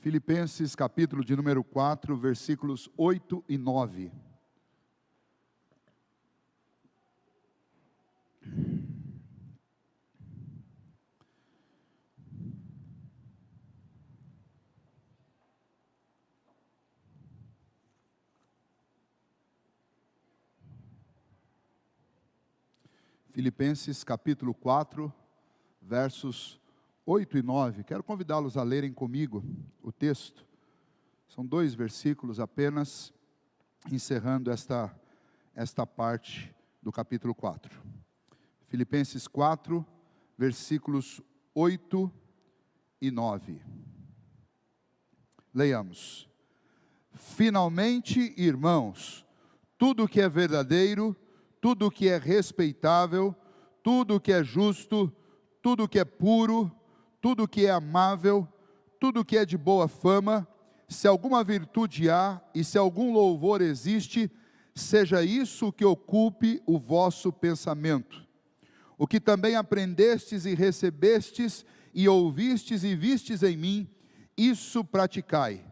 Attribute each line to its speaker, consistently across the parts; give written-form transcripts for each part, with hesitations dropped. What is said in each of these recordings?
Speaker 1: Filipenses capítulo de número 4, versículos 8 e 9. Filipenses capítulo 4, versos 8 e 9. Quero convidá-los a lerem comigo o texto. São 2 versículos apenas, encerrando esta parte do capítulo 4. Filipenses 4, versículos 8 e 9. Leiamos. Finalmente, irmãos, tudo que é verdadeiro, tudo que é respeitável, tudo que é justo, tudo que é puro, tudo que é amável, tudo que é de boa fama, se alguma virtude há e se algum louvor existe, seja isso que ocupe o vosso pensamento. O que também aprendestes e recebestes e ouvistes e vistes em mim, isso praticai,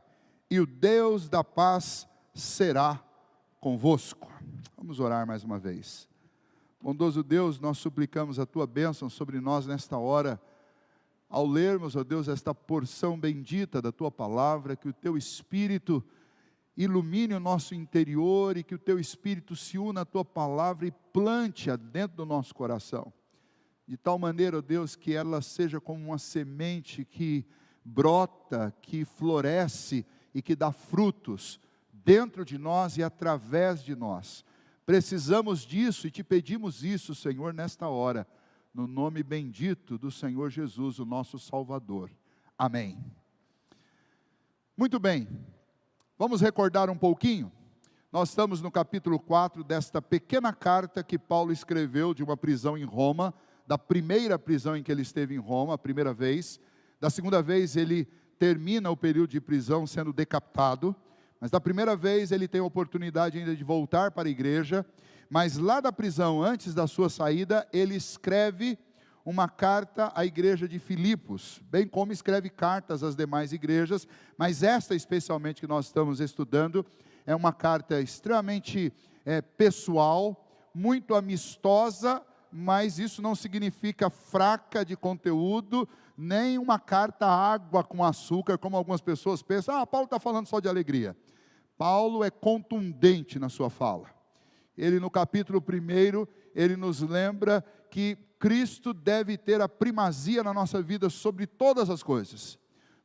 Speaker 1: e o Deus da paz será convosco. Vamos orar mais uma vez. Bondoso Deus, nós suplicamos a Tua bênção sobre nós nesta hora, ao lermos, ó Deus, esta porção bendita da Tua palavra, que o Teu Espírito ilumine o nosso interior e que o Teu Espírito se una à Tua palavra e plante-a dentro do nosso coração, de tal maneira, ó Deus, que ela seja como uma semente que brota, que floresce e que dá frutos dentro de nós e através de nós. Precisamos disso e Te pedimos isso, Senhor, nesta hora, no nome bendito do Senhor Jesus, o nosso Salvador. Amém. Muito bem, vamos recordar um pouquinho. Nós estamos no capítulo 4 desta pequena carta que Paulo escreveu de uma prisão em Roma, da primeira prisão em que ele esteve em Roma, a primeira vez. Da segunda vez ele termina o período de prisão sendo decapitado, mas da primeira vez ele tem a oportunidade ainda de voltar para a igreja, mas lá da prisão, antes da sua saída, ele escreve uma carta à igreja de Filipos, bem como escreve cartas às demais igrejas, mas esta especialmente que nós estamos estudando, é uma carta extremamente pessoal, muito amistosa, mas isso não significa fraca de conteúdo, nem uma carta água com açúcar, como algumas pessoas pensam. Paulo está falando só de alegria. Paulo é contundente na sua fala. Ele no capítulo 1, ele nos lembra que Cristo deve ter a primazia na nossa vida sobre todas as coisas.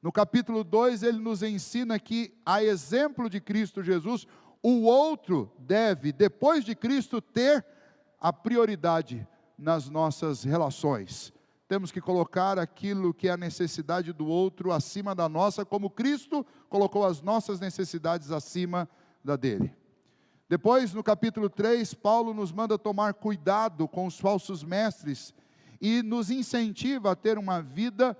Speaker 1: No capítulo 2, ele nos ensina que, a exemplo de Cristo Jesus, o outro deve, depois de Cristo, ter a prioridade nas nossas relações. Temos que colocar aquilo que é a necessidade do outro acima da nossa, como Cristo colocou as nossas necessidades acima da dele. Depois, no capítulo 3, Paulo nos manda tomar cuidado com os falsos mestres e nos incentiva a ter uma vida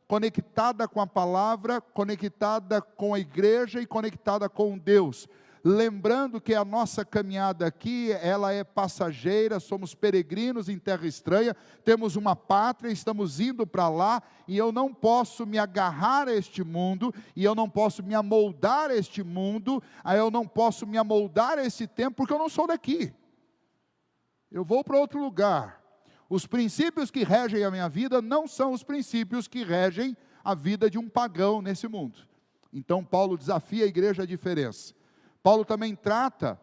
Speaker 1: conectada com a palavra, conectada com a igreja e conectada com Deus. Lembrando que a nossa caminhada aqui, ela é passageira, somos peregrinos em terra estranha, temos uma pátria, estamos indo para lá, e eu não posso me agarrar a este mundo, e eu não posso me amoldar a este mundo, eu não posso me amoldar a esse tempo, porque eu não sou daqui. Eu vou para outro lugar. Os princípios que regem a minha vida não são os princípios que regem a vida de um pagão nesse mundo. Então Paulo desafia a igreja à diferença. Paulo também trata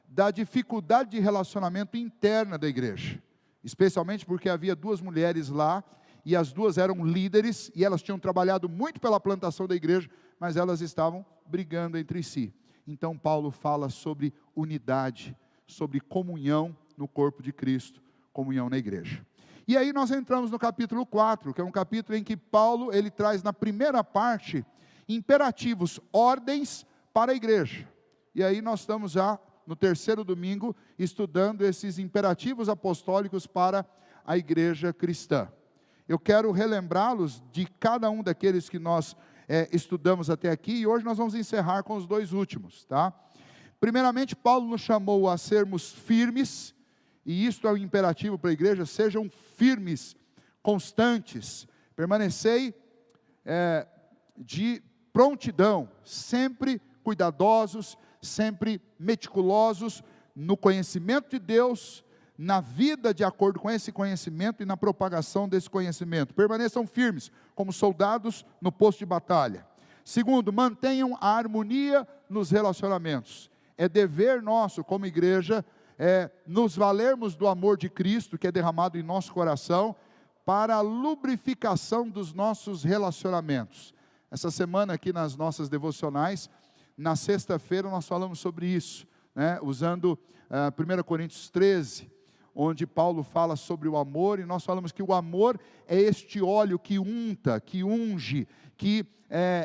Speaker 1: da dificuldade de relacionamento interna da igreja, especialmente porque havia 2 mulheres lá, e as 2 eram líderes, e elas tinham trabalhado muito pela plantação da igreja, mas elas estavam brigando entre si. Então Paulo fala sobre unidade, sobre comunhão no corpo de Cristo, comunhão na igreja. E aí nós entramos no capítulo 4, que é um capítulo em que Paulo, ele traz na primeira parte, imperativos, ordens para a igreja. E aí nós estamos já no 3º domingo, estudando esses imperativos apostólicos para a igreja cristã. Eu quero relembrá-los de cada um daqueles que nós estudamos até aqui, e hoje nós vamos encerrar com os 2 últimos, tá? Primeiramente, Paulo nos chamou a sermos firmes, e isto é um imperativo para a igreja: sejam firmes, constantes, permanecei de prontidão, sempre cuidadosos, sempre meticulosos no conhecimento de Deus, na vida de acordo com esse conhecimento e na propagação desse conhecimento. Permaneçam firmes como soldados no posto de batalha. Segundo, mantenham a harmonia nos relacionamentos. É dever nosso como igreja nos valermos do amor de Cristo que é derramado em nosso coração para a lubrificação dos nossos relacionamentos. Essa semana aqui nas nossas devocionais, na sexta-feira nós falamos sobre isso, usando 1 Coríntios 13, onde Paulo fala sobre o amor, e nós falamos que o amor é este óleo que unta, que unge, que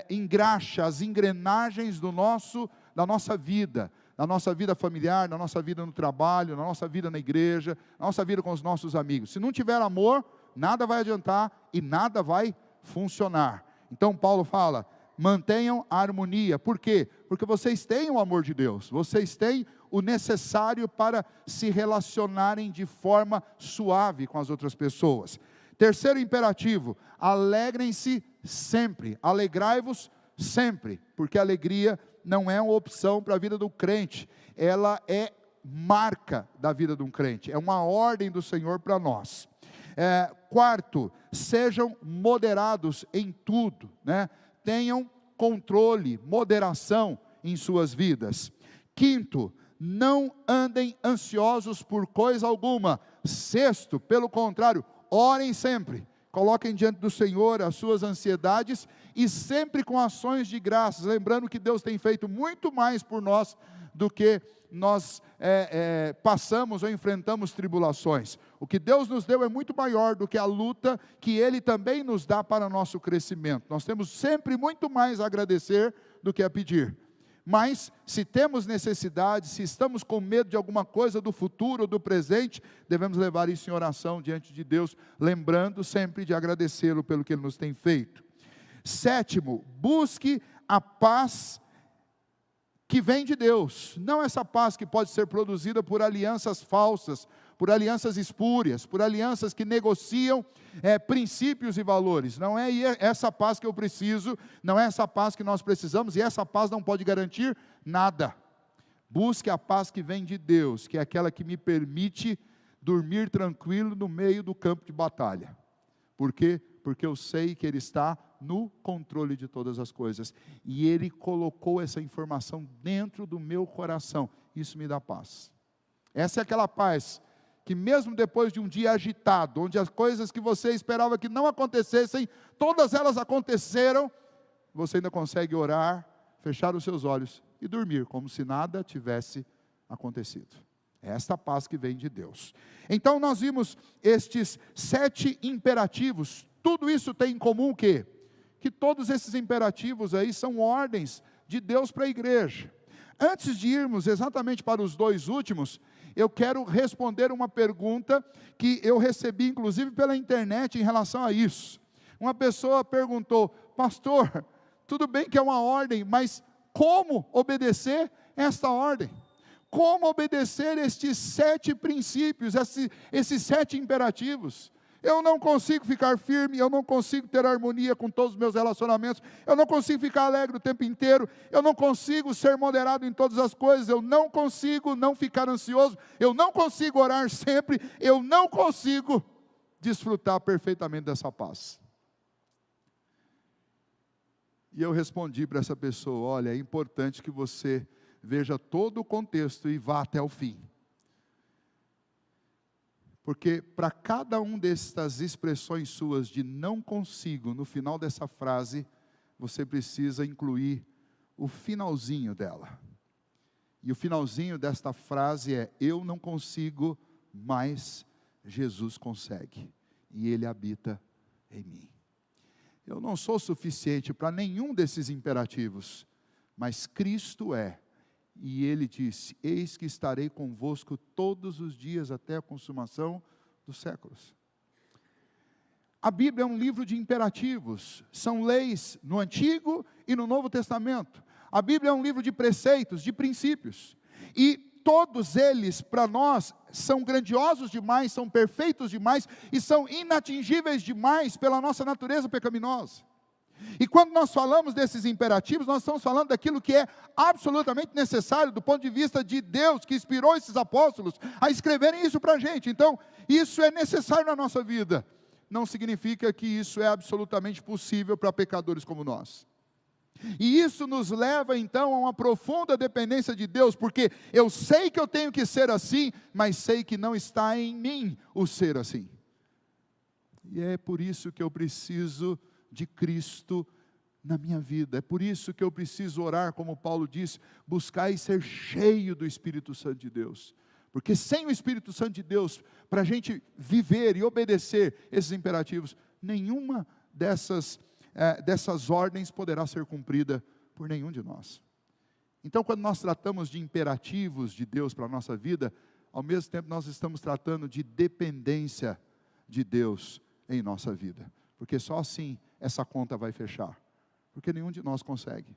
Speaker 1: engraxa as engrenagens da nossa vida, na nossa vida familiar, na nossa vida no trabalho, na nossa vida na igreja, na nossa vida com os nossos amigos. Se não tiver amor, nada vai adiantar e nada vai funcionar. Então Paulo fala, mantenham a harmonia. Por quê? Porque vocês têm o amor de Deus, vocês têm o necessário para se relacionarem de forma suave com as outras pessoas. Terceiro imperativo, alegrem-se sempre, alegrai-vos sempre, porque a alegria não é uma opção para a vida do crente, ela é marca da vida de um crente, é uma ordem do Senhor para nós. Quarto, sejam moderados em tudo, tenham controle, moderação em suas vidas. Quinto, não andem ansiosos por coisa alguma. Sexto, pelo contrário, orem sempre, coloquem diante do Senhor as suas ansiedades e sempre com ações de graças, lembrando que Deus tem feito muito mais por nós do que nós passamos ou enfrentamos tribulações. O que Deus nos deu é muito maior do que a luta que Ele também nos dá para nosso crescimento. Nós temos sempre muito mais a agradecer do que a pedir. Mas, se temos necessidade, se estamos com medo de alguma coisa do futuro ou do presente, devemos levar isso em oração diante de Deus, lembrando sempre de agradecê-lo pelo que Ele nos tem feito. Sétimo, busque a paz que vem de Deus, não essa paz que pode ser produzida por alianças falsas, por alianças espúrias, por alianças que negociam princípios e valores. Não é essa paz que eu preciso, não é essa paz que nós precisamos, e essa paz não pode garantir nada. Busque a paz que vem de Deus, que é aquela que me permite dormir tranquilo no meio do campo de batalha. Por quê? Porque eu sei que Ele está no controle de todas as coisas, e Ele colocou essa informação dentro do meu coração, isso me dá paz. Essa é aquela paz que mesmo depois de um dia agitado, onde as coisas que você esperava que não acontecessem, todas elas aconteceram, você ainda consegue orar, fechar os seus olhos e dormir, como se nada tivesse acontecido. É esta paz que vem de Deus. Então nós vimos estes 7 imperativos, tudo isso tem em comum o quê? Que todos esses imperativos aí são ordens de Deus para a igreja. Antes de irmos exatamente para os 2 últimos, eu quero responder uma pergunta que eu recebi inclusive pela internet em relação a isso. Uma pessoa perguntou, pastor, tudo bem que é uma ordem, mas como obedecer esta ordem? Como obedecer estes 7 princípios, esses 7 imperativos? Eu não consigo ficar firme, eu não consigo ter harmonia com todos os meus relacionamentos, eu não consigo ficar alegre o tempo inteiro, eu não consigo ser moderado em todas as coisas, eu não consigo não ficar ansioso, eu não consigo orar sempre, eu não consigo desfrutar perfeitamente dessa paz. E eu respondi para essa pessoa, olha, é importante que você veja todo o contexto e vá até o fim. Porque para cada um destas expressões suas de não consigo, no final dessa frase, você precisa incluir o finalzinho dela. E o finalzinho desta frase é, eu não consigo, mas Jesus consegue. E Ele habita em mim. Eu não sou suficiente para nenhum desses imperativos, mas Cristo é. E Ele disse, eis que estarei convosco todos os dias até a consumação dos séculos. A Bíblia é um livro de imperativos, são leis no Antigo e no Novo Testamento. A Bíblia é um livro de preceitos, de princípios. E todos eles, para nós, são grandiosos demais, são perfeitos demais e são inatingíveis demais pela nossa natureza pecaminosa. E quando nós falamos desses imperativos, nós estamos falando daquilo que é absolutamente necessário do ponto de vista de Deus, que inspirou esses apóstolos a escreverem isso para a gente. Então, isso é necessário na nossa vida. Não significa que isso é absolutamente possível para pecadores como nós. E isso nos leva então a uma profunda dependência de Deus, porque eu sei que eu tenho que ser assim, mas sei que não está em mim o ser assim. E é por isso que eu preciso de Cristo na minha vida. É por isso que eu preciso orar, como Paulo diz, buscar e ser cheio do Espírito Santo de Deus. Porque sem o Espírito Santo de Deus, para a gente viver e obedecer esses imperativos, nenhuma dessas ordens poderá ser cumprida por nenhum de nós. Então, quando nós tratamos de imperativos de Deus para a nossa vida, ao mesmo tempo nós estamos tratando de dependência de Deus em nossa vida. Porque só assim essa conta vai fechar. Porque nenhum de nós consegue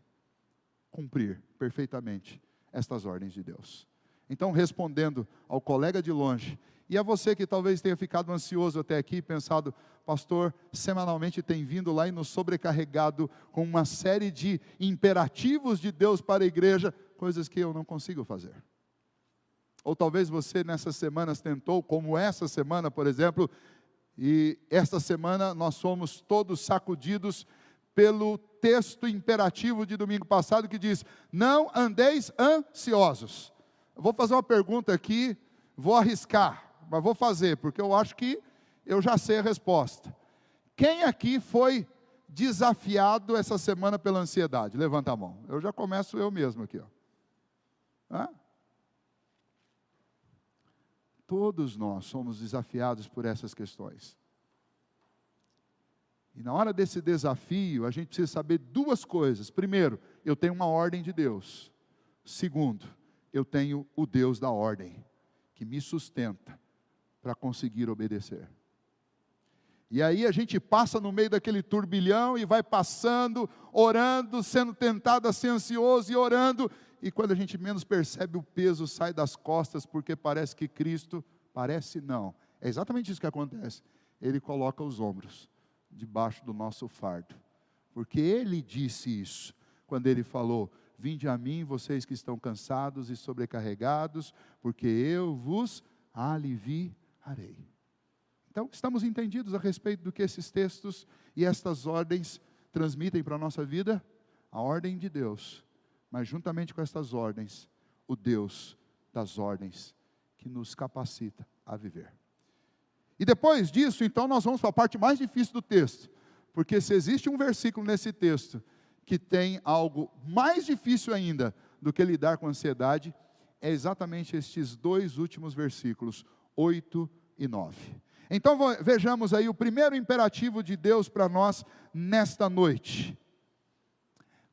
Speaker 1: cumprir perfeitamente estas ordens de Deus. Então, respondendo ao colega de longe, e a você que talvez tenha ficado ansioso até aqui, pensado, pastor, semanalmente tem vindo lá e nos sobrecarregado com uma série de imperativos de Deus para a igreja, coisas que eu não consigo fazer. Ou talvez você nessas semanas tentou, como essa semana, por exemplo, e esta semana nós fomos todos sacudidos pelo texto imperativo de domingo passado que diz, não andeis ansiosos. Eu vou fazer uma pergunta aqui, vou arriscar, mas vou fazer, porque eu acho que eu já sei a resposta. Quem aqui foi desafiado essa semana pela ansiedade? Levanta a mão. Eu já começo eu mesmo aqui. Ó. Todos nós somos desafiados por essas questões. E na hora desse desafio, a gente precisa saber duas coisas. Primeiro, eu tenho uma ordem de Deus. Segundo, eu tenho o Deus da ordem, que me sustenta para conseguir obedecer. E aí a gente passa no meio daquele turbilhão e vai passando, orando, sendo tentado a ser ansioso e orando. E quando a gente menos percebe, o peso sai das costas, porque parece que Cristo, parece não, é exatamente isso que acontece. Ele coloca os ombros debaixo do nosso fardo. Porque Ele disse isso, quando Ele falou, vinde a mim, vocês que estão cansados e sobrecarregados, porque eu vos aliviarei. Então, estamos entendidos a respeito do que esses textos e estas ordens transmitem para a nossa vida? A ordem de Deus, mas juntamente com estas ordens, o Deus das ordens, que nos capacita a viver. E depois disso, então, nós vamos para a parte mais difícil do texto, porque se existe um versículo nesse texto, que tem algo mais difícil ainda do que lidar com a ansiedade, é exatamente estes dois últimos versículos, 8 e 9. Então vejamos aí o primeiro imperativo de Deus para nós nesta noite.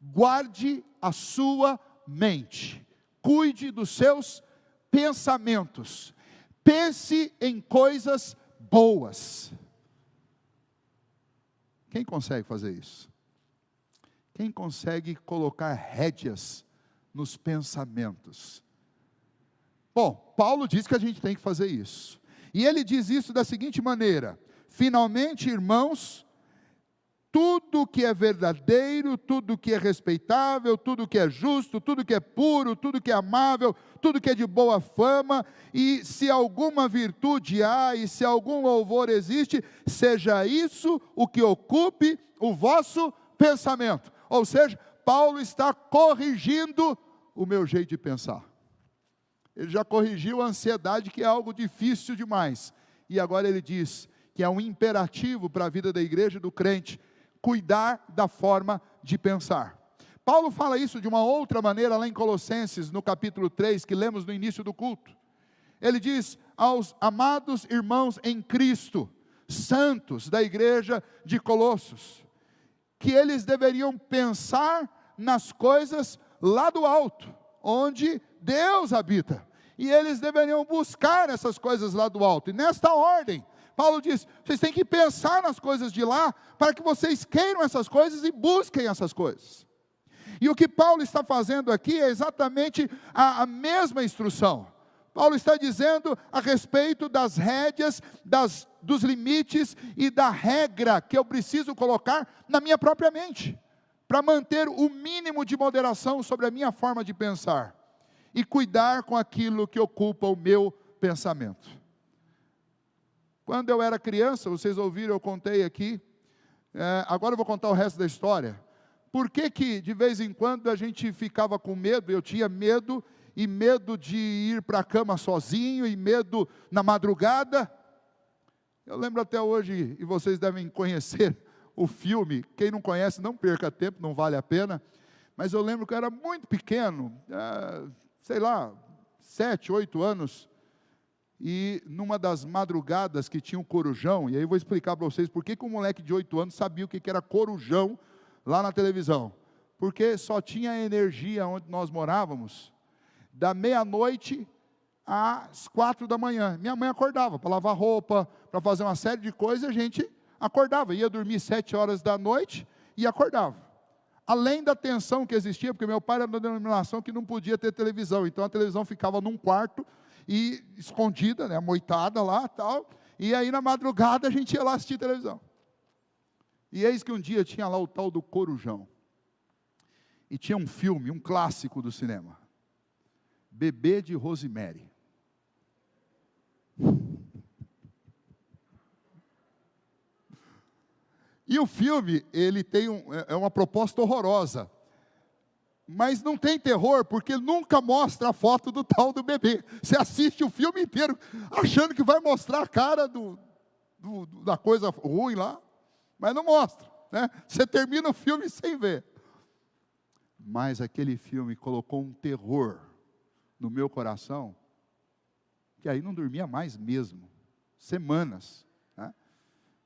Speaker 1: Guarde a sua mente, cuide dos seus pensamentos, pense em coisas boas. Quem consegue fazer isso? Quem consegue colocar rédeas nos pensamentos? Bom, Paulo diz que a gente tem que fazer isso. E ele diz isso da seguinte maneira: finalmente, irmãos, tudo que é verdadeiro, tudo que é respeitável, tudo que é justo, tudo que é puro, tudo que é amável, tudo que é de boa fama, e se alguma virtude há, e se algum louvor existe, seja isso o que ocupe o vosso pensamento. Ou seja, Paulo está corrigindo o meu jeito de pensar. Ele já corrigiu a ansiedade, que é algo difícil demais. E agora ele diz que é um imperativo para a vida da igreja, do crente, cuidar da forma de pensar. Paulo fala isso de uma outra maneira lá em Colossenses, no capítulo 3, que lemos no início do culto. Ele diz aos amados irmãos em Cristo, santos da igreja de Colossos, que eles deveriam pensar nas coisas lá do alto, onde Deus habita. E eles deveriam buscar essas coisas lá do alto. E nesta ordem, Paulo diz, vocês têm que pensar nas coisas de lá, para que vocês queiram essas coisas e busquem essas coisas. E o que Paulo está fazendo aqui é exatamente a mesma instrução. Paulo está dizendo a respeito das rédeas, dos limites e da regra que eu preciso colocar na minha própria mente, para manter o mínimo de moderação sobre a minha forma de pensar e cuidar com aquilo que ocupa o meu pensamento. Quando eu era criança, vocês ouviram, eu contei aqui, agora eu vou contar o resto da história. Por que que de vez em quando a gente ficava com medo? Eu tinha medo, e medo de ir para a cama sozinho, e medo na madrugada. Eu lembro até hoje, e vocês devem conhecer o filme, quem não conhece não perca tempo, não vale a pena, mas eu lembro que eu era muito pequeno, sei lá, 7, 8 anos, e numa das madrugadas que tinha um corujão, e aí eu vou explicar para vocês por que um moleque de 8 anos sabia o que era corujão lá na televisão, porque só tinha energia onde nós morávamos, da meia-noite às 4 da manhã, minha mãe acordava para lavar roupa, para fazer uma série de coisas, a gente acordava, ia dormir 7 horas da noite e acordava, além da tensão que existia, porque meu pai era da denominação que não podia ter televisão, então a televisão ficava num quarto, e escondida, né, moitada lá, tal, e aí na madrugada a gente ia lá assistir televisão, e eis que um dia tinha lá o tal do corujão, e tinha um filme, um clássico do cinema, Bebê de Rosemary. E o filme, ele tem uma proposta horrorosa, mas não tem terror, porque nunca mostra a foto do tal do bebê. Você assiste o filme inteiro, achando que vai mostrar a cara da coisa ruim lá, mas não mostra, né? Você termina o filme sem ver. Mas aquele filme colocou um terror no meu coração, que aí não dormia mais mesmo, semanas, né?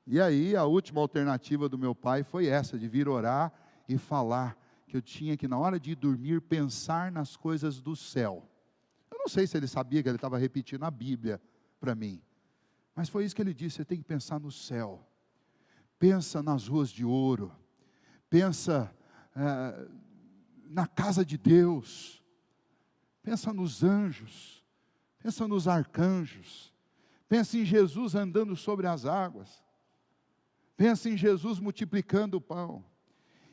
Speaker 1: E aí a última alternativa do meu pai foi essa, de vir orar e falar que eu tinha que, na hora de dormir, pensar nas coisas do céu. Eu não sei se ele sabia que ele estava repetindo a Bíblia para mim, mas foi isso que ele disse: você tem que pensar no céu, pensa nas ruas de ouro, pensa na casa de Deus, pensa nos anjos, pensa nos arcanjos, pensa em Jesus andando sobre as águas, pensa em Jesus multiplicando o pão.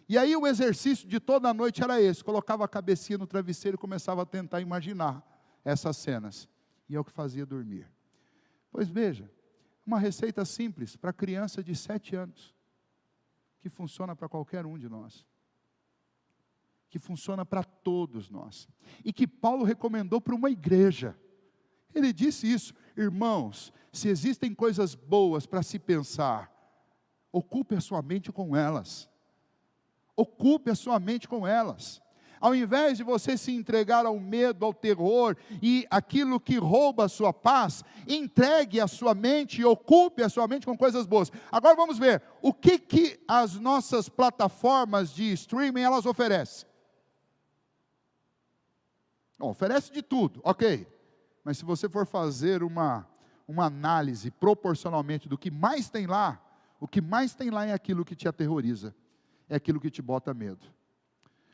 Speaker 1: E aí o exercício de toda a noite era esse, colocava a cabecinha no travesseiro e começava a tentar imaginar essas cenas, e é o que fazia dormir. Pois veja, uma receita simples para criança de 7 anos, que funciona para qualquer um de nós, que funciona para todos nós, e que Paulo recomendou para uma igreja. Ele disse isso: irmãos, se existem coisas boas para se pensar, ocupe a sua mente com elas. Ocupe a sua mente com elas. Ao invés de você se entregar ao medo, ao terror e aquilo que rouba a sua paz, entregue a sua mente e ocupe a sua mente com coisas boas. Agora vamos ver, o que as nossas plataformas de streaming elas oferecem? Oferece de tudo, ok. Mas se você for fazer uma análise proporcionalmente do que mais tem lá, o que mais tem lá é aquilo que te aterroriza, é aquilo que te bota medo.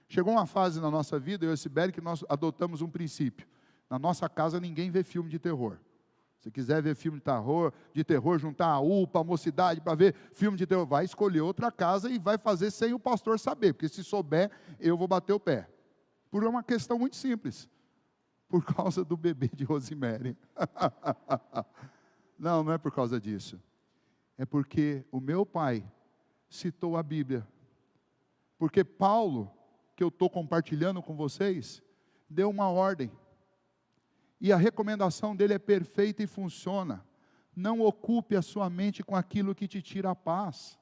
Speaker 1: Chegou uma fase na nossa vida, eu e Sibeli, que nós adotamos um princípio. Na nossa casa ninguém vê filme de terror. Se quiser ver filme de terror, juntar a UPA, a mocidade para ver filme de terror, vai escolher outra casa e vai fazer sem o pastor saber, porque se souber, eu vou bater o pé. Por uma questão muito simples, por causa do bebê de Rosemary. Não, não é por causa disso. É porque o meu pai citou a Bíblia. Porque Paulo, que eu estou compartilhando com vocês, deu uma ordem. E a recomendação dele é perfeita e funciona. Não ocupe a sua mente com aquilo que te tira a paz.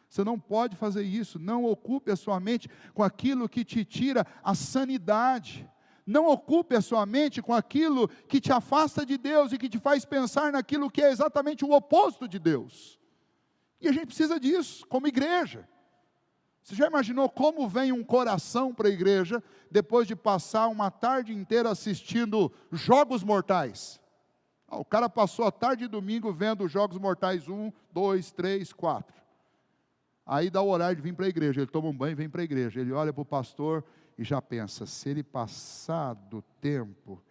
Speaker 1: Você não pode fazer isso. Não ocupe a sua mente com aquilo que te tira a sanidade. Não ocupe a sua mente com aquilo que te afasta de Deus e que te faz pensar naquilo que é exatamente o oposto de Deus. E a gente precisa disso, como igreja. Você já imaginou como vem um coração para a igreja depois de passar uma tarde inteira assistindo Jogos Mortais? O cara passou a tarde de domingo vendo Jogos Mortais 1, 2, 3, 4. Aí dá o horário de vir para a igreja, ele toma um banho e vem para a igreja. Ele olha para o pastor e já pensa: se ele passar do tempo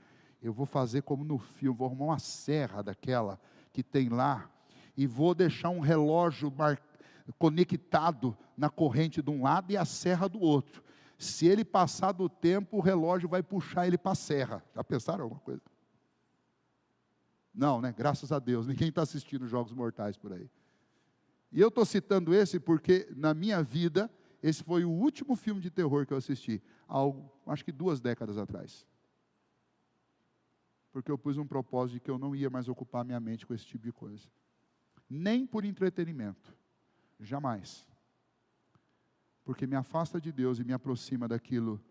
Speaker 1: eu vou fazer como no filme, vou arrumar uma serra daquela que tem lá, e vou deixar um relógio conectado na corrente de um lado e a serra do outro. Se ele passar do tempo, o relógio vai puxar ele para a serra. Já pensaram alguma coisa? Não, né? Graças a Deus, ninguém está assistindo Jogos Mortais por aí. E eu estou citando esse porque, na minha vida, esse foi o último filme de terror que eu assisti, acho que 2 décadas atrás. Porque eu pus um propósito de que eu não ia mais ocupar minha mente com esse tipo de coisa. Nem por entretenimento. Jamais. Porque me afasta de Deus e me aproxima daquilo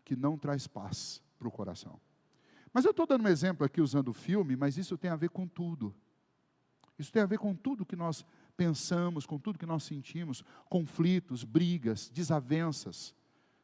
Speaker 1: que não traz paz para o coração. Mas eu estou dando um exemplo aqui usando o filme, mas isso tem a ver com tudo. Isso tem a ver com tudo que nós pensamos, com tudo que nós sentimos, conflitos, brigas, desavenças,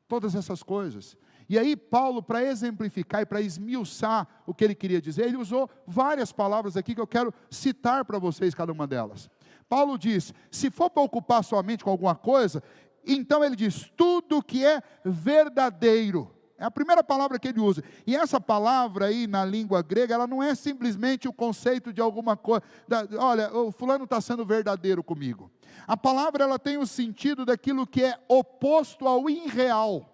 Speaker 1: todas essas coisas. E aí Paulo, para exemplificar e para esmiuçar o que ele queria dizer, ele usou várias palavras aqui que eu quero citar para vocês cada uma delas. Paulo diz, se for para ocupar sua mente com alguma coisa, então ele diz, tudo que é verdadeiro. É a primeira palavra que ele usa. E essa palavra aí na língua grega, ela não é simplesmente o conceito de alguma coisa. Olha, o fulano está sendo verdadeiro comigo. A palavra ela tem o sentido daquilo que é oposto ao irreal.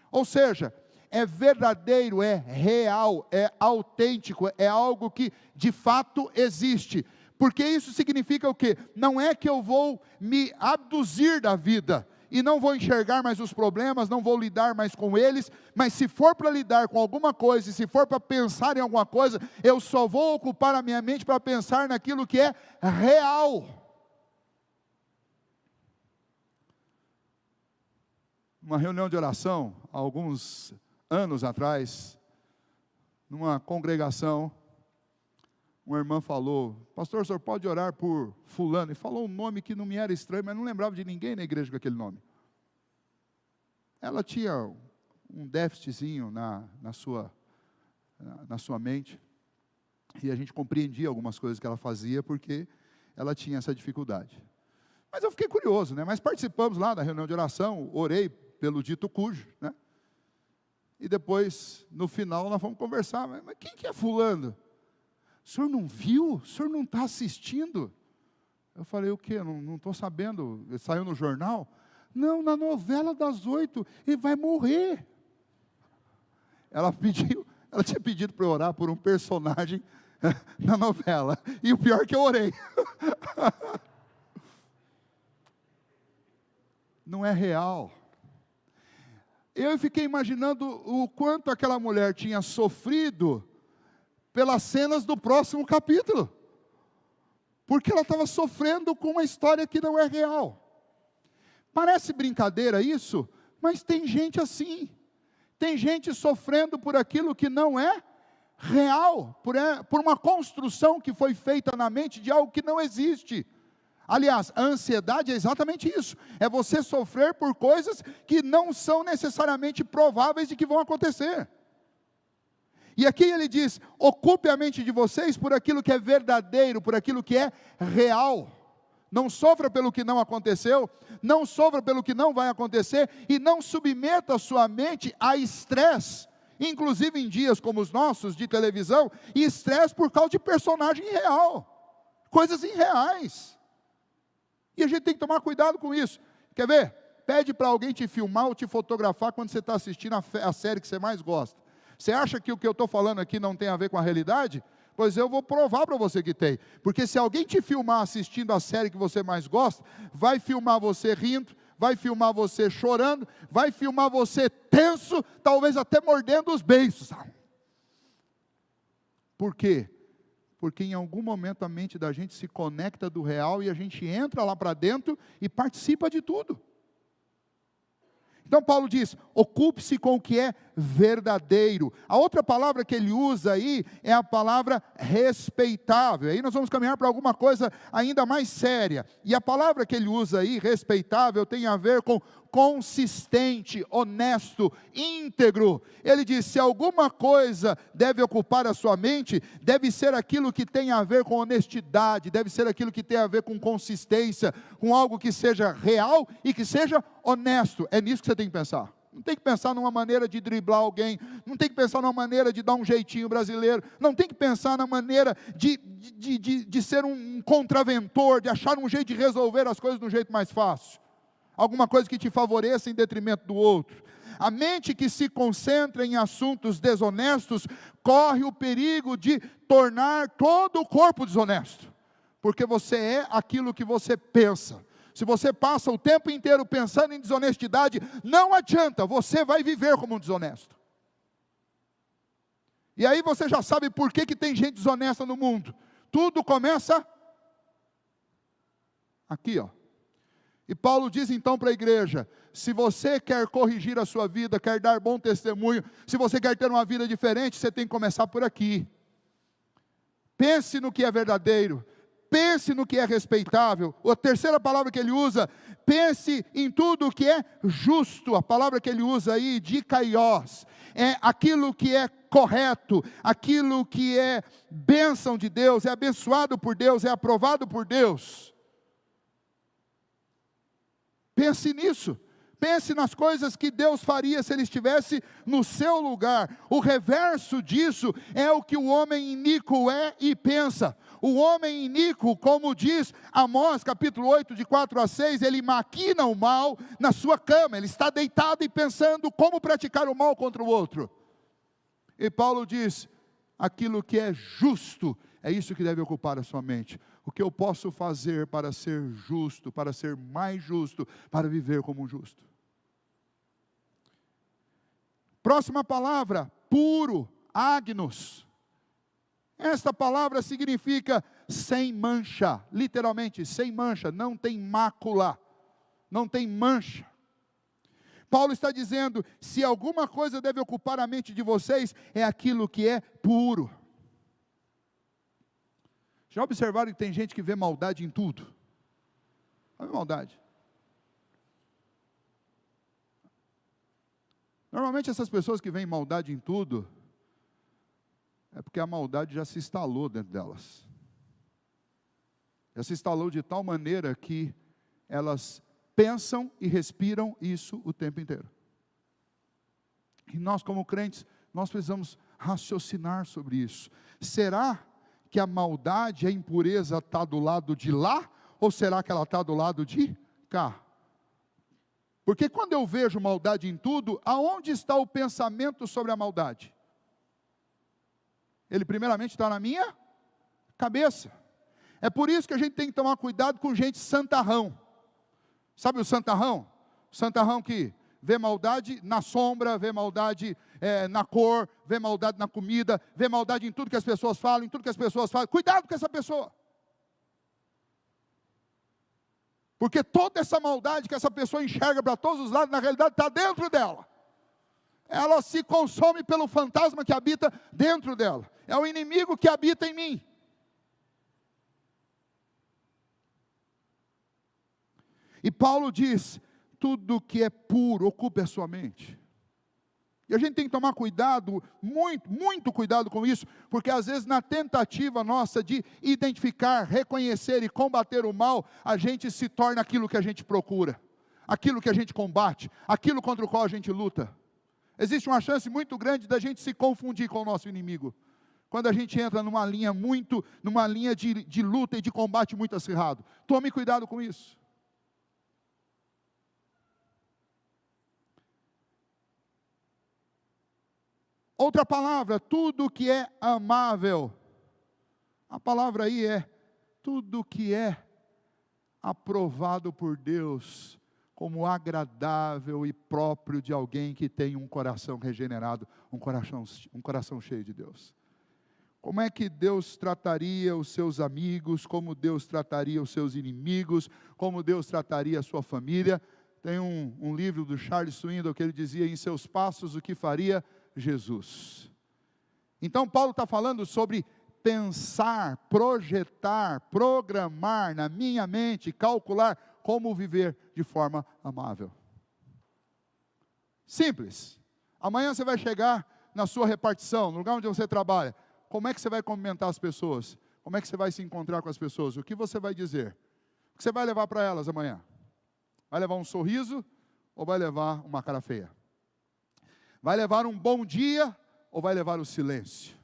Speaker 1: Ou seja, é verdadeiro, é real, é autêntico, é algo que de fato existe. Porque isso significa o quê? Não é que eu vou me abduzir da vida e não vou enxergar mais os problemas, não vou lidar mais com eles, mas se for para lidar com alguma coisa, e se for para pensar em alguma coisa, eu só vou ocupar a minha mente para pensar naquilo que é real. Uma reunião de oração, há alguns anos atrás, numa congregação, uma irmã falou, pastor, o senhor pode orar por fulano? E falou um nome que não me era estranho, mas não lembrava de ninguém na igreja com aquele nome. Ela tinha um déficitzinho na sua mente, e a gente compreendia algumas coisas que ela fazia, porque ela tinha essa dificuldade. Mas eu fiquei curioso, né? Mas participamos lá da reunião de oração, orei pelo dito cujo, né? E depois, no final, nós fomos conversar, mas quem que é fulano? O senhor não viu? O senhor não está assistindo? Eu falei, o quê? Não estou sabendo. Saiu no jornal? Não, na novela das 8, ele vai morrer. Ela tinha pedido para eu orar por um personagem na novela. E o pior é que eu orei. Não é real. Eu fiquei imaginando o quanto aquela mulher tinha sofrido pelas cenas do próximo capítulo, porque ela estava sofrendo com uma história que não é real. Parece brincadeira isso, mas tem gente assim, tem gente sofrendo por aquilo que não é real, por uma construção que foi feita na mente de algo que não existe. Aliás, a ansiedade é exatamente isso, é você sofrer por coisas que não são necessariamente prováveis de que vão acontecer. E aqui ele diz, ocupe a mente de vocês por aquilo que é verdadeiro, por aquilo que é real. Não sofra pelo que não aconteceu, não sofra pelo que não vai acontecer, e não submeta a sua mente a estresse, inclusive em dias como os nossos, de televisão, e estresse por causa de personagem irreal, coisas irreais. E a gente tem que tomar cuidado com isso. Quer ver? Pede para alguém te filmar ou te fotografar quando você está assistindo a série que você mais gosta. Você acha que o que eu estou falando aqui não tem a ver com a realidade? Pois eu vou provar para você que tem. Porque se alguém te filmar assistindo a série que você mais gosta, vai filmar você rindo, vai filmar você chorando, vai filmar você tenso, talvez até mordendo os beiços. Por quê? Porque em algum momento a mente da gente se conecta do real e a gente entra lá para dentro e participa de tudo. Então Paulo diz, ocupe-se com o que é verdadeiro. A outra palavra que ele usa aí é a palavra respeitável. Aí nós vamos caminhar para alguma coisa ainda mais séria. E a palavra que ele usa aí, respeitável, tem a ver com consistente, honesto, íntegro. Ele diz, se alguma coisa deve ocupar a sua mente, deve ser aquilo que tem a ver com honestidade, deve ser aquilo que tem a ver com consistência, com algo que seja real e que seja honesto. É nisso que você tem que pensar. Não tem que pensar numa maneira de driblar alguém, não tem que pensar numa maneira de dar um jeitinho brasileiro, não tem que pensar na maneira de ser um contraventor, de achar um jeito de resolver as coisas de um jeito mais fácil. Alguma coisa que te favoreça em detrimento do outro. A mente que se concentra em assuntos desonestos corre o perigo de tornar todo o corpo desonesto, porque você é aquilo que você pensa. Se você passa o tempo inteiro pensando em desonestidade, não adianta, você vai viver como um desonesto. E aí você já sabe por que tem gente desonesta no mundo. Tudo começa aqui, ó. E Paulo diz então para a igreja: se você quer corrigir a sua vida, quer dar bom testemunho, se você quer ter uma vida diferente, você tem que começar por aqui. Pense no que é verdadeiro, pense no que é respeitável. A terceira palavra que ele usa, pense em tudo o que é justo. A palavra que ele usa aí, dikaios, é aquilo que é correto, aquilo que é bênção de Deus, é abençoado por Deus, é aprovado por Deus. Pense nisso. Pense nas coisas que Deus faria se Ele estivesse no seu lugar. O reverso disso é o que o homem iníquo é e pensa. O homem iníquo, como diz Amós capítulo 8, de 4 a 6, ele maquina o mal na sua cama. Ele está deitado e pensando como praticar o mal contra o outro. E Paulo diz: aquilo que é justo, é isso que deve ocupar a sua mente. O que eu posso fazer para ser justo, para ser mais justo, para viver como um justo. Próxima palavra, puro, agnos. Esta palavra significa sem mancha, literalmente, sem mancha, não tem mácula, não tem mancha. Paulo está dizendo, se alguma coisa deve ocupar a mente de vocês, é aquilo que é puro. Já observaram que tem gente que vê maldade em tudo? Olha a maldade. Normalmente essas pessoas que veem maldade em tudo, é porque a maldade já se instalou dentro delas. Já se instalou de tal maneira que elas pensam e respiram isso o tempo inteiro. E nós como crentes, nós precisamos raciocinar sobre isso. Será que a maldade, a impureza está do lado de lá, ou será que ela está do lado de cá? Porque quando eu vejo maldade em tudo, aonde está o pensamento sobre a maldade? Ele primeiramente está na minha cabeça. É por isso que a gente tem que tomar cuidado com gente santarrão. Sabe o santarrão? Santarrão que vê maldade na sombra, vê maldade na cor, vê maldade na comida, vê maldade em tudo que as pessoas falam, em tudo que as pessoas fazem. Cuidado com essa pessoa. Porque toda essa maldade que essa pessoa enxerga para todos os lados, na realidade está dentro dela. Ela se consome pelo fantasma que habita dentro dela. É o inimigo que habita em mim. E Paulo diz, tudo que é puro, ocupe a sua mente. E a gente tem que tomar cuidado, muito cuidado com isso, porque às vezes na tentativa nossa de identificar, reconhecer e combater o mal, a gente se torna aquilo que a gente procura, aquilo que a gente combate, aquilo contra o qual a gente luta. Existe uma chance muito grande da gente se confundir com o nosso inimigo, quando a gente entra numa linha de luta e de combate muito acirrado. Tome cuidado com isso. Outra palavra, tudo que é amável. A palavra aí é tudo que é aprovado por Deus como agradável e próprio de alguém que tem um coração regenerado, um coração cheio de Deus. Como é que Deus trataria os seus amigos, como Deus trataria os seus inimigos, como Deus trataria a sua família? Tem um livro do Charles Swindoll que ele dizia, em seus passos o que faria Jesus. Então Paulo está falando sobre pensar, projetar, programar na minha mente, calcular como viver de forma amável. Simples. Amanhã você vai chegar na sua repartição, no lugar onde você trabalha. Como é que você vai cumprimentar as pessoas? Como é que você vai se encontrar com as pessoas? O que você vai dizer? O que você vai levar para elas amanhã? Vai levar um sorriso ou vai levar uma cara feia? Vai levar um bom dia ou vai levar o silêncio?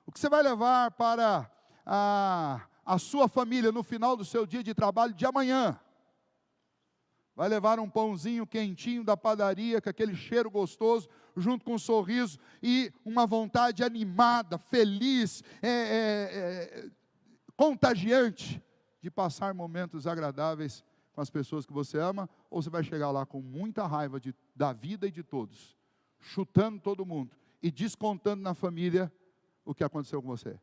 Speaker 1: O que você vai levar para a sua família no final do seu dia de trabalho de amanhã? Vai levar um pãozinho quentinho da padaria, com aquele cheiro gostoso, junto com um sorriso e uma vontade animada, feliz, contagiante, de passar momentos agradáveis com as pessoas que você ama? Ou você vai chegar lá com muita raiva da vida e de todos, chutando todo mundo e descontando na família o que aconteceu com você?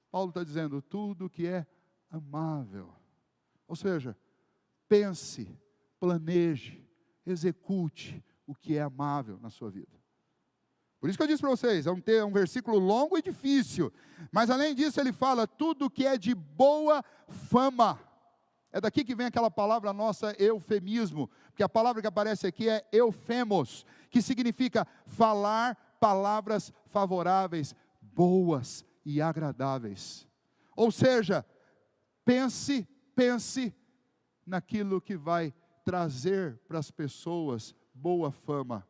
Speaker 1: Paulo está dizendo, tudo que é amável. Ou seja, pense, planeje, execute o que é amável na sua vida. Por isso que eu disse para vocês, é um versículo longo e difícil, mas além disso ele fala, tudo que é de boa fama. É daqui que vem aquela palavra nossa, eufemismo, porque a palavra que aparece aqui é eufemos, que significa falar palavras favoráveis, boas e agradáveis. Ou seja, pense naquilo que vai trazer para as pessoas boa fama.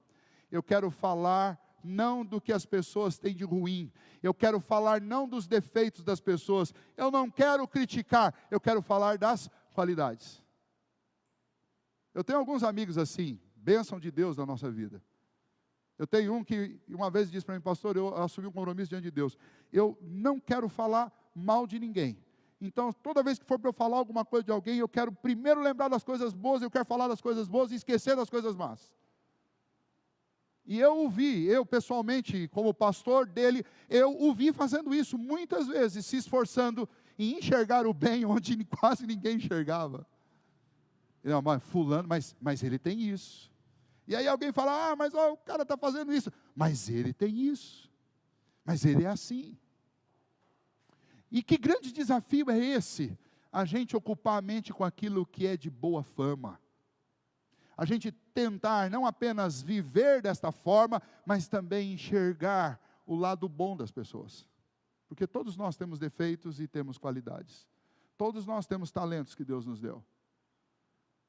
Speaker 1: Eu quero falar não do que as pessoas têm de ruim, eu quero falar não dos defeitos das pessoas, eu não quero criticar, eu quero falar das qualidades. Eu tenho alguns amigos assim, bênção de Deus na nossa vida. Eu tenho um que uma vez disse para mim, pastor, eu assumi um compromisso diante de Deus, eu não quero falar mal de ninguém. Então, toda vez que for para eu falar alguma coisa de alguém, eu quero primeiro lembrar das coisas boas, eu quero falar das coisas boas e esquecer das coisas más. E eu o vi, eu pessoalmente, como pastor dele, eu o vi fazendo isso muitas vezes, se esforçando em enxergar o bem onde quase ninguém enxergava. Não, mas fulano, mas ele tem isso. E aí alguém fala, mas o cara está fazendo isso. Mas ele tem isso. Mas ele é assim. E que grande desafio é esse? A gente ocupar a mente com aquilo que é de boa fama. A gente tentar não apenas viver desta forma, mas também enxergar o lado bom das pessoas. Porque todos nós temos defeitos e temos qualidades. Todos nós temos talentos que Deus nos deu.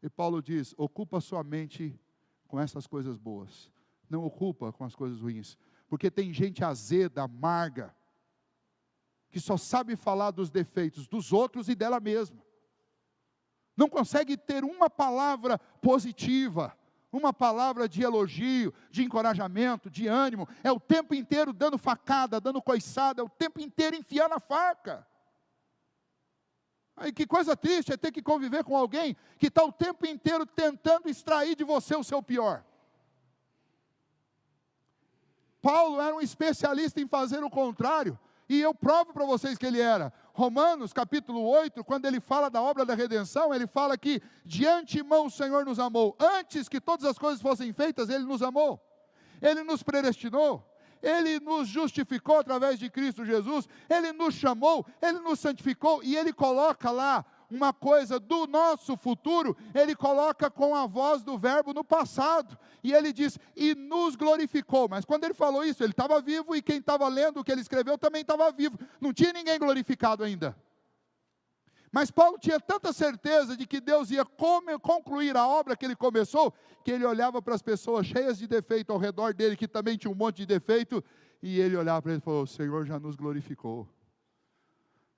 Speaker 1: E Paulo diz, ocupa sua mente com essas coisas boas. Não ocupa com as coisas ruins. Porque tem gente azeda, amarga, que só sabe falar dos defeitos dos outros e dela mesma. Não consegue ter uma palavra positiva, uma palavra de elogio, de encorajamento, de ânimo. É o tempo inteiro dando facada, dando coiçada, é o tempo inteiro enfiando a faca. Aí que coisa triste é ter que conviver com alguém que está o tempo inteiro tentando extrair de você o seu pior. Paulo era um especialista em fazer o contrário. E eu provo para vocês que ele era. Romanos capítulo 8, quando ele fala da obra da redenção, ele fala que de antemão o Senhor nos amou. Antes que todas as coisas fossem feitas, Ele nos amou. Ele nos predestinou. Ele nos justificou através de Cristo Jesus. Ele nos chamou, Ele nos santificou. E Ele coloca lá uma coisa do nosso futuro, Ele coloca com a voz do verbo no passado. E Ele diz, e nos glorificou. Mas quando Ele falou isso, Ele estava vivo e quem estava lendo o que Ele escreveu também estava vivo. Não tinha ninguém glorificado ainda. Mas Paulo tinha tanta certeza de que Deus ia concluir a obra que Ele começou, que ele olhava para as pessoas cheias de defeito ao redor dele, que também tinha um monte de defeito, e ele olhava para ele e falou, o Senhor já nos glorificou.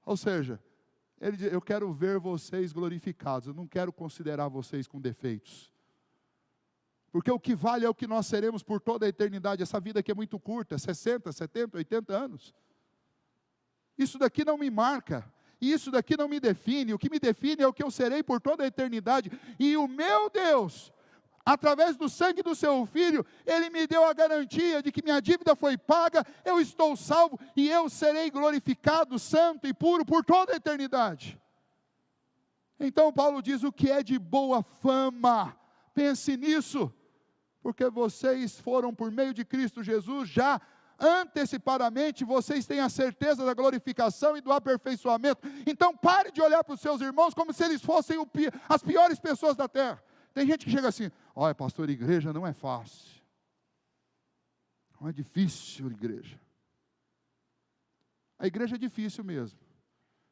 Speaker 1: Ou seja, ele diz, eu quero ver vocês glorificados, eu não quero considerar vocês com defeitos. Porque o que vale é o que nós seremos por toda a eternidade. Essa vida aqui é muito curta, 60, 70, 80 anos. Isso daqui não me marca, isso daqui não me define. O que me define é o que eu serei por toda a eternidade. E o meu Deus, através do sangue do seu Filho, Ele me deu a garantia de que minha dívida foi paga, eu estou salvo e eu serei glorificado, santo e puro por toda a eternidade. Então Paulo diz, o que é de boa fama, pense nisso, porque vocês foram por meio de Cristo Jesus já antecipadamente, vocês têm a certeza da glorificação e do aperfeiçoamento. Então pare de olhar para os seus irmãos como se eles fossem as piores pessoas da terra. Tem gente que chega assim, olha pastor, igreja não é fácil, não é difícil igreja. A igreja é difícil mesmo.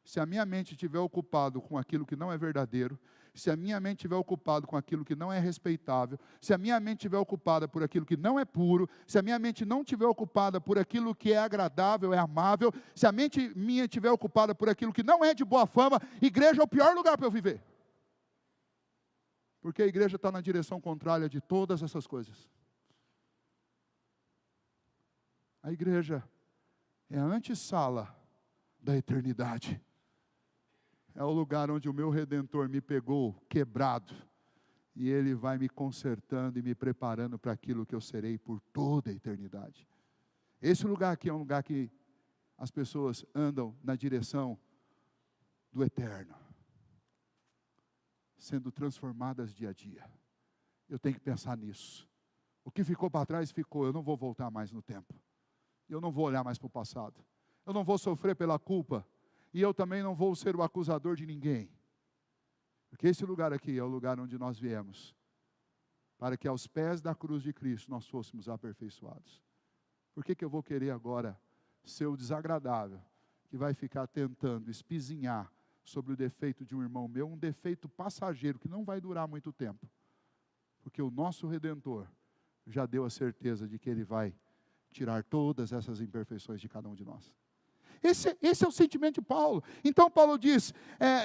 Speaker 1: Se a minha mente estiver ocupada com aquilo que não é verdadeiro, se a minha mente estiver ocupada com aquilo que não é respeitável, se a minha mente estiver ocupada por aquilo que não é puro, se a minha mente não estiver ocupada por aquilo que é agradável, é amável, se a mente minha estiver ocupada por aquilo que não é de boa fama, igreja é o pior lugar para eu viver. Porque a igreja está na direção contrária de todas essas coisas. A igreja é a antessala da eternidade. É o lugar onde o meu Redentor me pegou quebrado, e Ele vai me consertando e me preparando para aquilo que eu serei por toda a eternidade. Esse lugar aqui é um lugar que as pessoas andam na direção do eterno, sendo transformadas dia a dia. Eu tenho que pensar nisso. O que ficou para trás, ficou. Eu não vou voltar mais no tempo. Eu não vou olhar mais para o passado. Eu não vou sofrer pela culpa. E eu também não vou ser o acusador de ninguém. Porque esse lugar aqui é o lugar onde nós viemos, para que aos pés da cruz de Cristo nós fôssemos aperfeiçoados. Por que eu vou querer agora ser o desagradável, que vai ficar tentando espizinhar sobre o defeito de um irmão meu, um defeito passageiro, que não vai durar muito tempo? Porque o nosso Redentor já deu a certeza de que Ele vai tirar todas essas imperfeições de cada um de nós. Esse é o sentimento de Paulo. Então Paulo diz,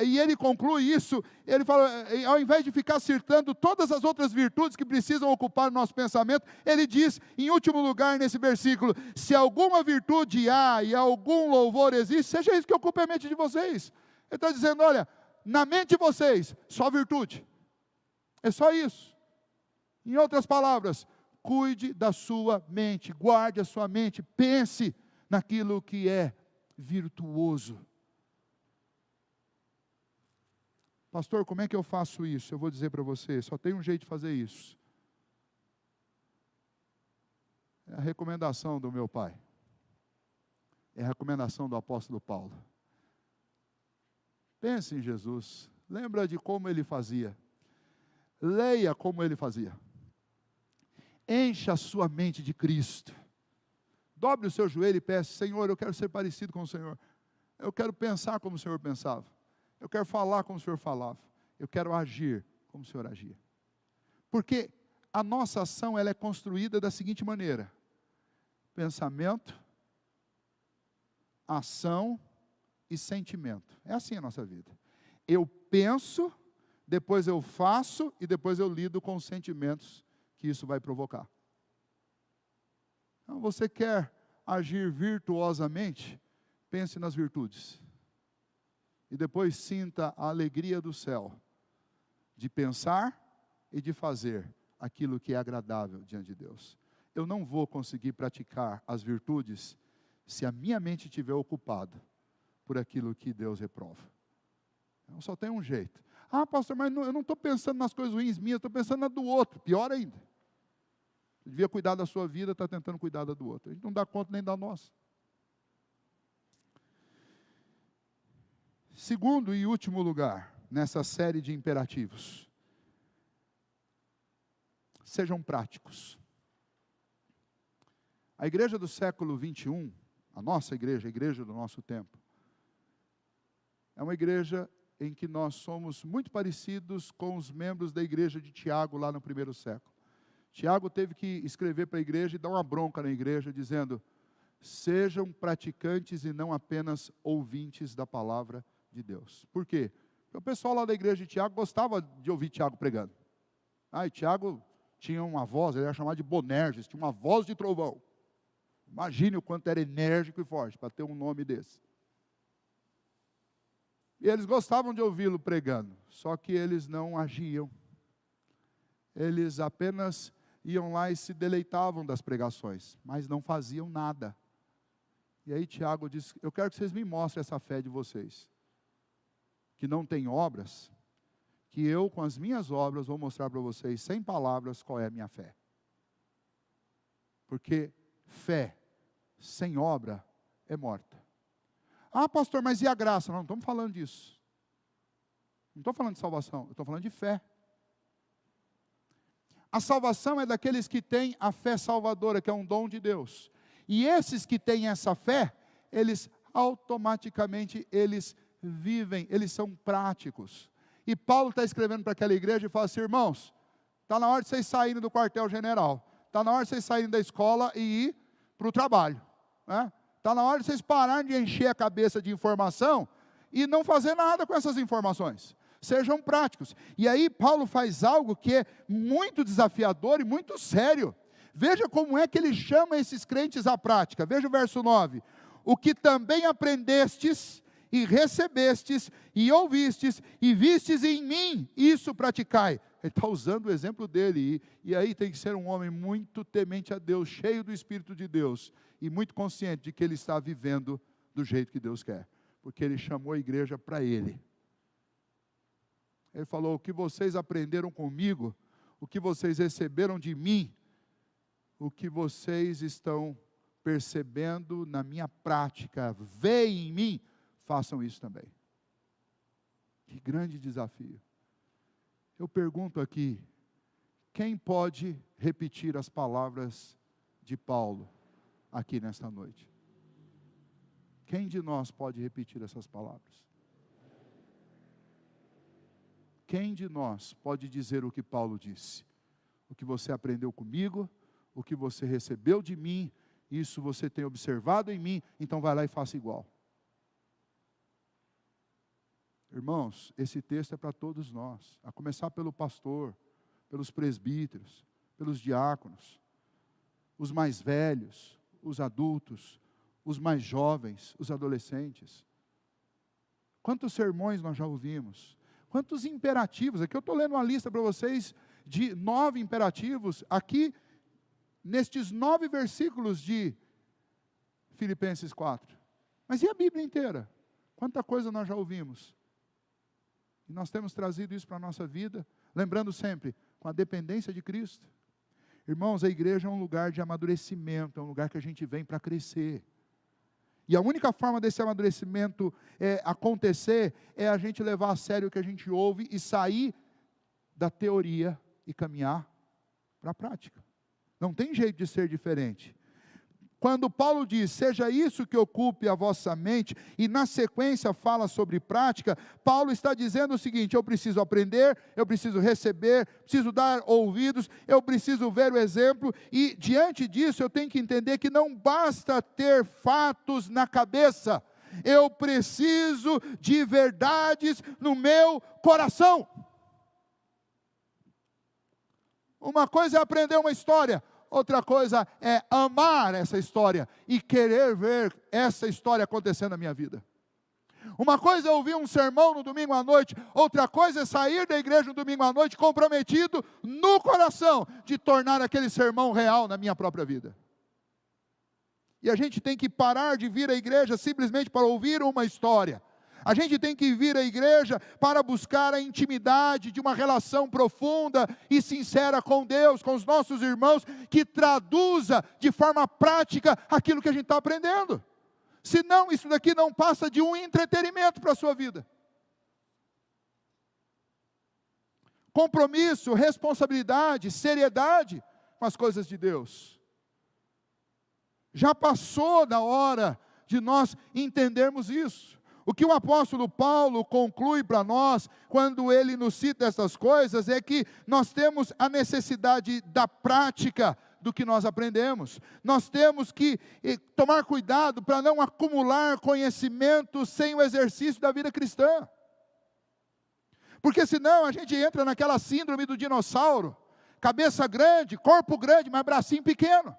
Speaker 1: e ele conclui isso, ele fala, ao invés de ficar citando todas as outras virtudes que precisam ocupar o nosso pensamento, ele diz, em último lugar nesse versículo, se alguma virtude há e algum louvor existe, seja isso que ocupe a mente de vocês. Ele está dizendo, olha, na mente de vocês, só virtude. É só isso. Em outras palavras, cuide da sua mente, guarde a sua mente, pense naquilo que é virtuoso. Pastor, como é que eu faço isso? Eu vou dizer para você, só tem um jeito de fazer isso. É a recomendação do meu pai. É a recomendação do apóstolo Paulo. Pense em Jesus. Lembra de como ele fazia. Leia como ele fazia. Encha a sua mente de Cristo. Dobre o seu joelho e peça, Senhor, eu quero ser parecido com o Senhor. Eu quero pensar como o Senhor pensava. Eu quero falar como o Senhor falava. Eu quero agir como o Senhor agia. Porque a nossa ação ela é construída da seguinte maneira: pensamento, ação e sentimento. É assim a nossa vida. Eu penso, depois eu faço e depois eu lido com os sentimentos que isso vai provocar. Então, você quer agir virtuosamente? Pense nas virtudes. E depois sinta a alegria do céu, de pensar e de fazer aquilo que é agradável diante de Deus. Eu não vou conseguir praticar as virtudes se a minha mente estiver ocupada por aquilo que Deus reprova. Então, só tem um jeito. Ah, pastor, mas eu não estou pensando nas coisas ruins minhas, estou pensando na do outro. Pior ainda. Você devia cuidar da sua vida, está tentando cuidar da do outro. A gente não dá conta nem da nossa. Segundo e último lugar, nessa série de imperativos. Sejam práticos. A igreja do século 21, a nossa igreja, a igreja do nosso tempo, é uma igreja em que nós somos muito parecidos com os membros da igreja de Tiago lá no primeiro século. Tiago teve que escrever para a igreja e dar uma bronca na igreja, dizendo, sejam praticantes e não apenas ouvintes da palavra de Deus. Por quê? Porque o pessoal lá da igreja de Tiago gostava de ouvir Tiago pregando. E Tiago tinha uma voz, ele era chamado de Bonerges, tinha uma voz de trovão. Imagine o quanto era enérgico e forte para ter um nome desse. E eles gostavam de ouvi-lo pregando, só que eles não agiam. Eles apenas iam lá e se deleitavam das pregações, mas não faziam nada. E aí Tiago diz, eu quero que vocês me mostrem essa fé de vocês, que não tem obras, que eu com as minhas obras vou mostrar para vocês, sem palavras, qual é a minha fé. Porque fé sem obra é morta. Ah, pastor, mas e a graça? Não estamos falando disso. Não estou falando de salvação, eu estou falando de fé. A salvação é daqueles que têm a fé salvadora, que é um dom de Deus. E esses que têm essa fé, eles automaticamente, eles vivem, eles são práticos. E Paulo está escrevendo para aquela igreja e fala assim: irmãos, está na hora de vocês saírem do quartel-general, está na hora de vocês saírem da escola e ir para o trabalho, né? Está na hora de vocês pararem de encher a cabeça de informação e não fazer nada com essas informações. Sejam práticos. E aí Paulo faz algo que é muito desafiador e muito sério. Veja como é que ele chama esses crentes à prática. Veja o verso 9. O que também aprendestes e recebestes e ouvistes e vistes em mim, isso praticai. Ele está usando o exemplo dele. E aí tem que ser um homem muito temente a Deus, cheio do Espírito de Deus e muito consciente de que ele está vivendo do jeito que Deus quer. Porque ele chamou a igreja para ele. Ele falou: o que vocês aprenderam comigo, o que vocês receberam de mim, o que vocês estão percebendo na minha prática, veem em mim, façam isso também. Que grande desafio. Eu pergunto aqui, quem pode repetir as palavras de Paulo aqui nesta noite? Quem de nós pode repetir essas palavras? Quem de nós pode dizer o que Paulo disse? O que você aprendeu comigo, o que você recebeu de mim, isso você tem observado em mim, então vai lá e faça igual. Irmãos, esse texto é para todos nós, a começar pelo pastor, pelos presbíteros, pelos diáconos, os mais velhos, os adultos, os mais jovens, os adolescentes. Quantos sermões nós já ouvimos? Quantos imperativos? Aqui eu estou lendo uma lista para vocês de 9 imperativos, aqui nestes 9 versículos de Filipenses 4. Mas e a Bíblia inteira? Quanta coisa nós já ouvimos? E nós temos trazido isso para a nossa vida, lembrando sempre, com a dependência de Cristo. Irmãos, a igreja é um lugar de amadurecimento, é um lugar que a gente vem para crescer. E a única forma desse amadurecimento acontecer é a gente levar a sério o que a gente ouve e sair da teoria e caminhar para a prática. Não tem jeito de ser diferente. Quando Paulo diz, seja isso que ocupe a vossa mente, e na sequência fala sobre prática, Paulo está dizendo o seguinte: eu preciso aprender, eu preciso receber, preciso dar ouvidos, eu preciso ver o exemplo, e diante disso eu tenho que entender que não basta ter fatos na cabeça, eu preciso de verdades no meu coração. Uma coisa é aprender uma história, outra coisa é amar essa história e querer ver essa história acontecendo na minha vida. Uma coisa é ouvir um sermão no domingo à noite, outra coisa é sair da igreja no domingo à noite comprometido no coração de tornar aquele sermão real na minha própria vida. E a gente tem que parar de vir à igreja simplesmente para ouvir uma história. A gente tem que vir à igreja para buscar a intimidade de uma relação profunda e sincera com Deus, com os nossos irmãos, que traduza de forma prática aquilo que a gente está aprendendo. Senão, isso daqui não passa de um entretenimento para a sua vida. Compromisso, responsabilidade, seriedade com as coisas de Deus. Já passou da hora de nós entendermos isso. O que o apóstolo Paulo conclui para nós, quando ele nos cita essas coisas, é que nós temos a necessidade da prática do que nós aprendemos. Nós temos que tomar cuidado para não acumular conhecimento sem o exercício da vida cristã. Porque senão a gente entra naquela síndrome do dinossauro, cabeça grande, corpo grande, mas bracinho pequeno.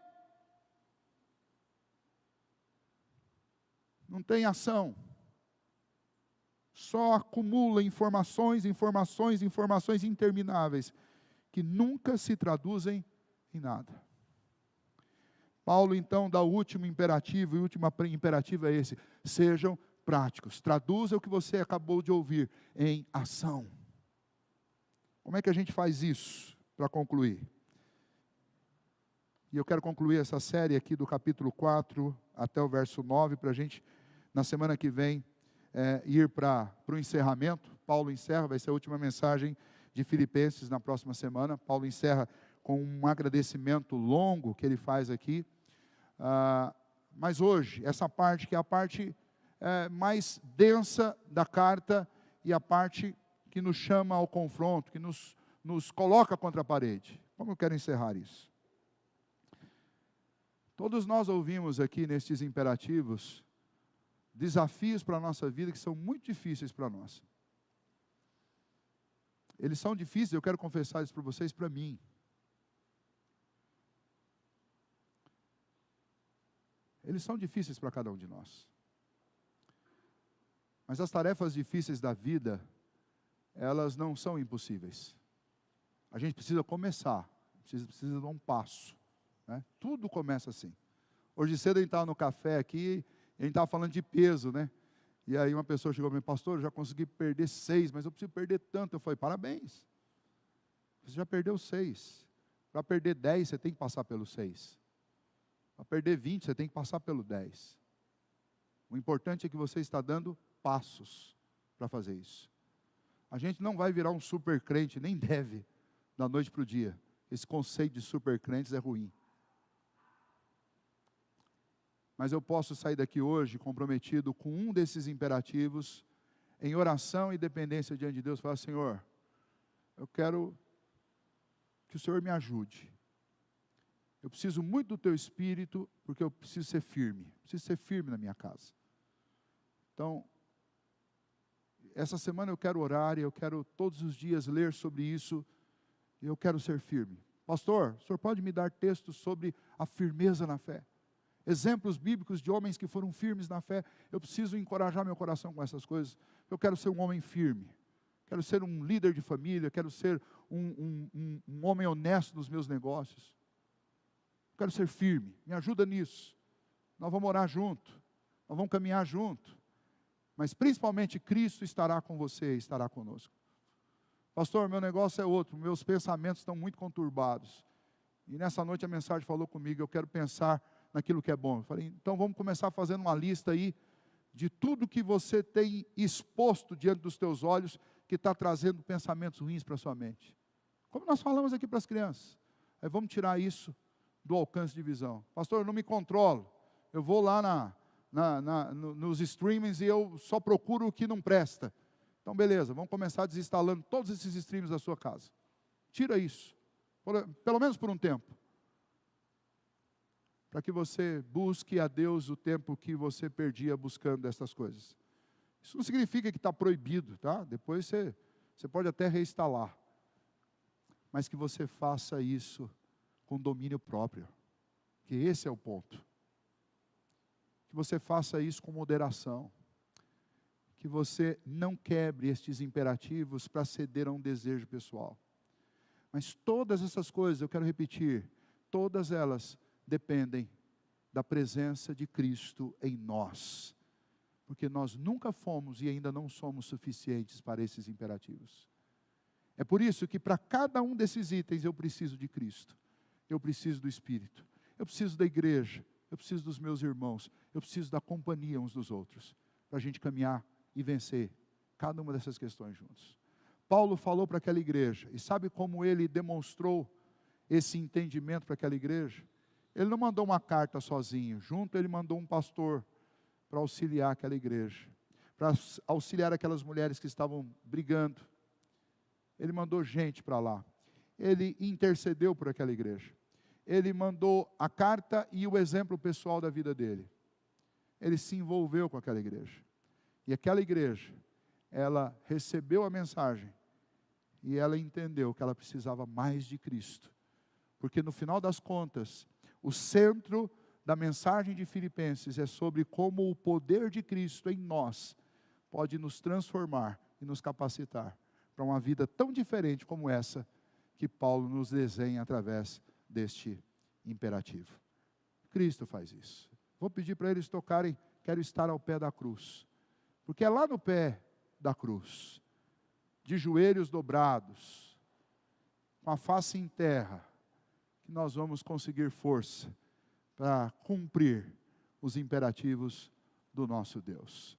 Speaker 1: Não tem ação. Só acumula informações intermináveis, que nunca se traduzem em nada. Paulo então dá o último imperativo, e o último imperativo é esse: sejam práticos, traduza o que você acabou de ouvir em ação. Como é que a gente faz isso, para concluir? E eu quero concluir essa série aqui do capítulo 4 até o verso 9, para a gente, na semana que vem, ir para o encerramento. Paulo encerra, vai ser a última mensagem de Filipenses na próxima semana. Paulo encerra com um agradecimento longo que ele faz aqui. Mas hoje, essa parte que é a parte mais densa da carta, e a parte que nos chama ao confronto, que nos coloca contra a parede. Como eu quero encerrar isso? Todos nós ouvimos aqui nestes imperativos desafios para a nossa vida que são muito difíceis para nós. Eles são difíceis, eu quero confessar isso para vocês, para mim. Eles são difíceis para cada um de nós. Mas as tarefas difíceis da vida, elas não são impossíveis. A gente precisa começar, precisa dar um passo, né? Tudo começa assim. Hoje cedo a gente estava no café aqui, a gente estava falando de peso, né? E aí uma pessoa chegou e me pastor, eu já consegui perder 6, mas eu preciso perder tanto. Eu falei, parabéns. Você já perdeu 6. Para perder 10, você tem que passar pelo 6. Para perder 20, você tem que passar pelo 10. O importante é que você está dando passos para fazer isso. A gente não vai virar um super crente, nem deve, da noite para o dia. Esse conceito de super crentes é ruim. Mas eu posso sair daqui hoje comprometido com um desses imperativos, em oração e dependência diante de Deus, falar, Senhor, eu quero que o Senhor me ajude. Eu preciso muito do Teu Espírito, porque eu preciso ser firme na minha casa. Então, essa semana eu quero orar, e eu quero todos os dias ler sobre isso, e eu quero ser firme. Pastor, o senhor pode me dar textos sobre a firmeza na fé? Exemplos bíblicos de homens que foram firmes na fé. Eu preciso encorajar meu coração com essas coisas. Eu quero ser um homem firme. Quero ser um líder de família. Quero ser um homem honesto nos meus negócios. Quero ser firme. Me ajuda nisso. Nós vamos orar junto. Nós vamos caminhar junto. Mas principalmente Cristo estará com você e estará conosco. Pastor, meu negócio é outro. Meus pensamentos estão muito conturbados. E nessa noite a mensagem falou comigo. Eu quero pensar naquilo que é bom. Eu falei, então vamos começar fazendo uma lista aí de tudo que você tem exposto diante dos teus olhos, que está trazendo pensamentos ruins para a sua mente. Como nós falamos aqui para as crianças. Aí vamos tirar isso do alcance de visão. Pastor, eu não me controlo. Eu vou lá nos streamings e eu só procuro o que não presta. Então beleza, vamos começar desinstalando todos esses streams da sua casa. Tira isso. Pelo menos por um tempo. Para que você busque a Deus o tempo que você perdia buscando essas coisas. Isso não significa que está proibido, tá? Depois você pode até reinstalar. Mas que você faça isso com domínio próprio. Que esse é o ponto. Que você faça isso com moderação. Que você não quebre estes imperativos para ceder a um desejo pessoal. Mas todas essas coisas, eu quero repetir, todas elas dependem da presença de Cristo em nós. Porque nós nunca fomos e ainda não somos suficientes para esses imperativos. É por isso que para cada um desses itens eu preciso de Cristo. Eu preciso do Espírito. Eu preciso da igreja. Eu preciso dos meus irmãos. Eu preciso da companhia uns dos outros. Para a gente caminhar e vencer cada uma dessas questões juntos. Paulo falou para aquela igreja. E sabe como ele demonstrou esse entendimento para aquela igreja? Ele não mandou uma carta sozinho. Junto ele mandou um pastor para auxiliar aquela igreja. Para auxiliar aquelas mulheres que estavam brigando. Ele mandou gente para lá. Ele intercedeu por aquela igreja. Ele mandou a carta e o exemplo pessoal da vida dele. Ele se envolveu com aquela igreja. E aquela igreja, ela recebeu a mensagem. E ela entendeu que ela precisava mais de Cristo. Porque no final das contas, o centro da mensagem de Filipenses é sobre como o poder de Cristo em nós pode nos transformar e nos capacitar para uma vida tão diferente como essa que Paulo nos desenha através deste imperativo. Cristo faz isso. Vou pedir para eles tocarem, quero estar ao pé da cruz. Porque é lá no pé da cruz, de joelhos dobrados, com a face em terra, que nós vamos conseguir força para cumprir os imperativos do nosso Deus.